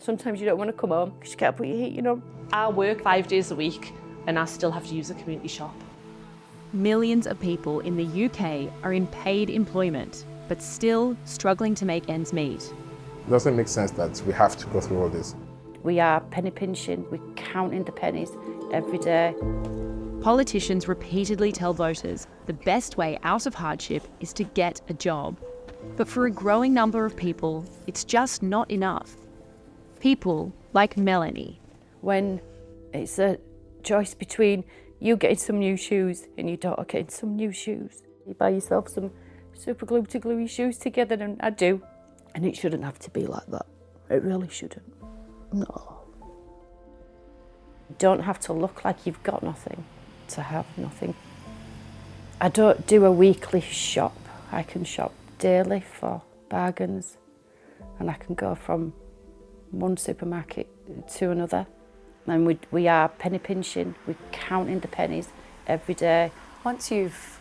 Sometimes you don't want to come home because you can't put your heating on. I work 5 days a week and I still have to use a community shop. Millions of people in the UK are in paid employment, but still struggling to make ends meet. It doesn't make sense that we have to go through all this. We are penny pinching, we're counting the pennies every day. Politicians repeatedly tell voters the best way out of hardship is to get a job. But for a growing number of people, it's just not enough. People like Melanie. When it's a choice between you getting some new shoes and your daughter getting some new shoes, you buy yourself some super glue to glue your shoes together, and I do. And it shouldn't have to be like that. It really shouldn't. No. You don't have to look like you've got nothing to have nothing. I don't do a weekly shop. I can shop daily for bargains, and I can go from one supermarket to another. And we are penny pinching, we're counting the pennies every day. Once you've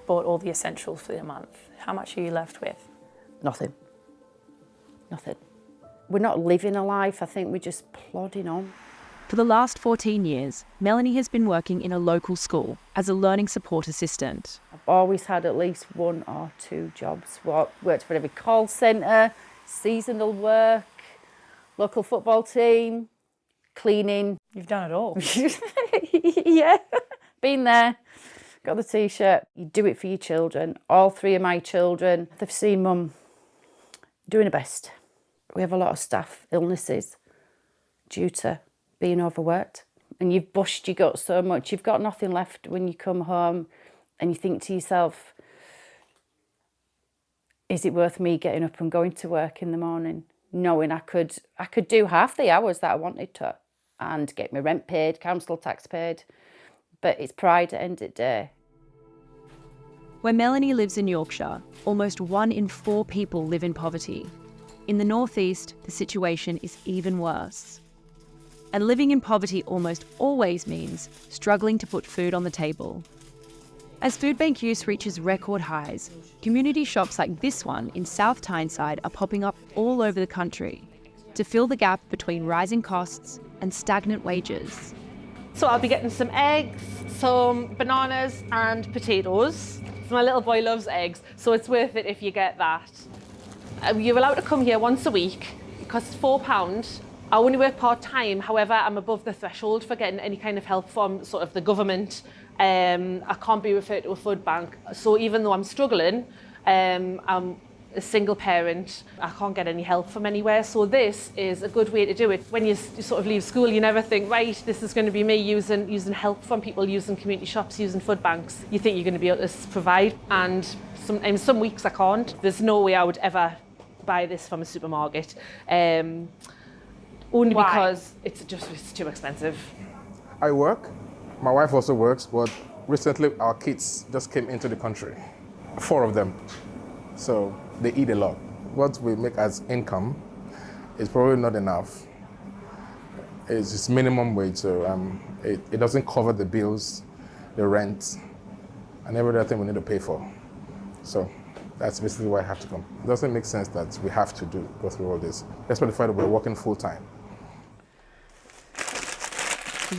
bought all the essentials for the month, how much are you left with? Nothing. Nothing. We're not living a life, I think we're just plodding on. For the last 14 years, Melanie has been working in a local school as a learning support assistant. I've always had at least 1 or 2 jobs. Worked for every call centre, seasonal work, local football team, cleaning. You've done it all. Yeah, been there, got the T-shirt. You do it for your children. All 3 of my children, they've seen Mum doing her best. We have a lot of staff illnesses due to being overworked, and you've bushed your gut so much, you've got nothing left when you come home, and you think to yourself, is it worth me getting up and going to work in the morning, knowing I could do half the hours that I wanted to and get my rent paid, council tax paid, but it's pride at the end of the day. Where Melanie lives in Yorkshire, almost 1 in 4 people live in poverty. In the northeast, the situation is even worse. And living in poverty almost always means struggling to put food on the table. As food bank use reaches record highs, community shops like this one in South Tyneside are popping up all over the country to fill the gap between rising costs and stagnant wages. So I'll be getting some eggs, some bananas and potatoes. My little boy loves eggs, so it's worth it if you get that. You're allowed to come here once a week. It costs £4. I only work part-time, however, I'm above the threshold for getting any kind of help from sort of the government. I can't be referred to a food bank. So even though I'm struggling, I'm a single parent, I can't get any help from anywhere. So this is a good way to do it. When you sort of leave school, you never think, right, this is going to be me using help from people, using community shops, using food banks. You think you're going to be able to provide, and some weeks I can't. There's no way I would ever buy this from a supermarket. Only Why? because it's too expensive. I work, my wife also works, but recently our kids just came into the country, 4 of them. So they eat a lot. What we make as income is probably not enough. It's just minimum wage, so it doesn't cover the bills, the rent, and every other thing we need to pay for. So that's basically why I have to come. It doesn't make sense that we have to go through all this, especially the fact that we're working full time.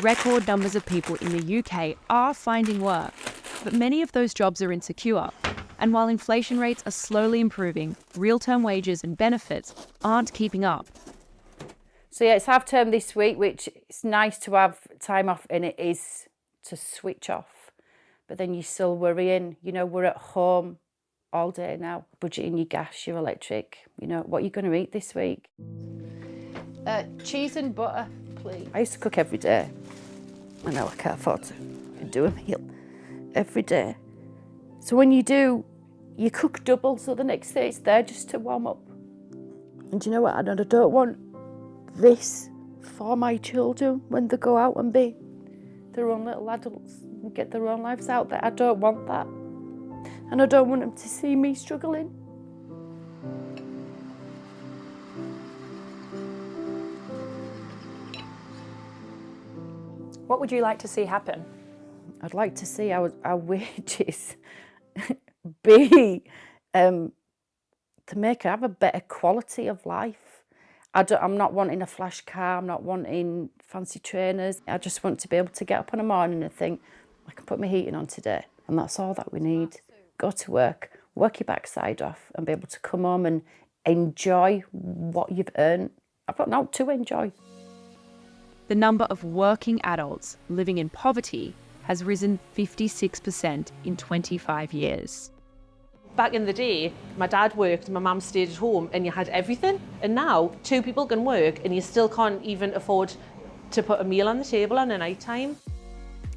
Record numbers of people in the UK are finding work, but many of those jobs are insecure. And while inflation rates are slowly improving, real-term wages and benefits aren't keeping up. So yeah, it's half term this week, which it's nice to have time off, and it is to switch off. But then you're still worrying, we're at home all day now, budgeting your gas, your electric, what are you going to eat this week? Cheese and butter, please. I used to cook every day. I know I can't afford to do a meal every day. So when you do, you cook double, so the next day it's there just to warm up. And do you know what? I don't want this for my children when they go out and be their own little adults and get their own lives out there. I don't want that. And I don't want them to see me struggling. What would you like to see happen? I'd like to see our wages be to have a better quality of life. I'm not wanting a flash car, I'm not wanting fancy trainers. I just want to be able to get up in the morning and think, I can put my heating on today. And that's all that we need. Go to work your backside off and be able to come home and enjoy what you've earned. I've got now to enjoy. The number of working adults living in poverty has risen 56% in 25 years. Back in the day, my dad worked and my mum stayed at home and you had everything. And now 2 people can work and you still can't even afford to put a meal on the table on a night time.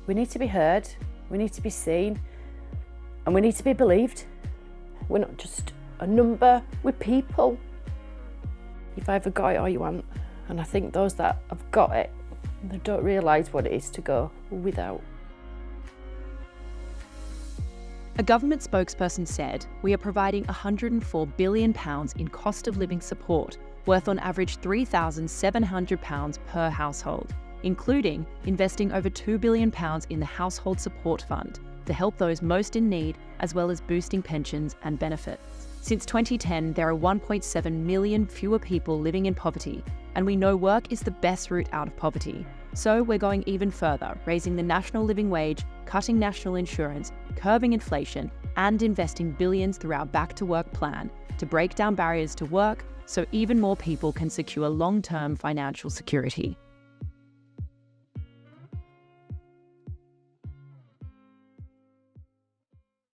We need to be heard, we need to be seen, and we need to be believed. We're not just a number, we're people. You've either got it or you haven't. And I think those that have got it, they don't realise what it is to go without. A government spokesperson said, we are providing £104 billion in cost of living support, worth on average £3,700 per household, including investing over £2 billion in the Household Support Fund to help those most in need, as well as boosting pensions and benefits. Since 2010, there are 1.7 million fewer people living in poverty, and we know work is the best route out of poverty. So we're going even further, raising the national living wage, cutting national insurance, curbing inflation, and investing billions through our Back to Work plan to break down barriers to work so even more people can secure long-term financial security.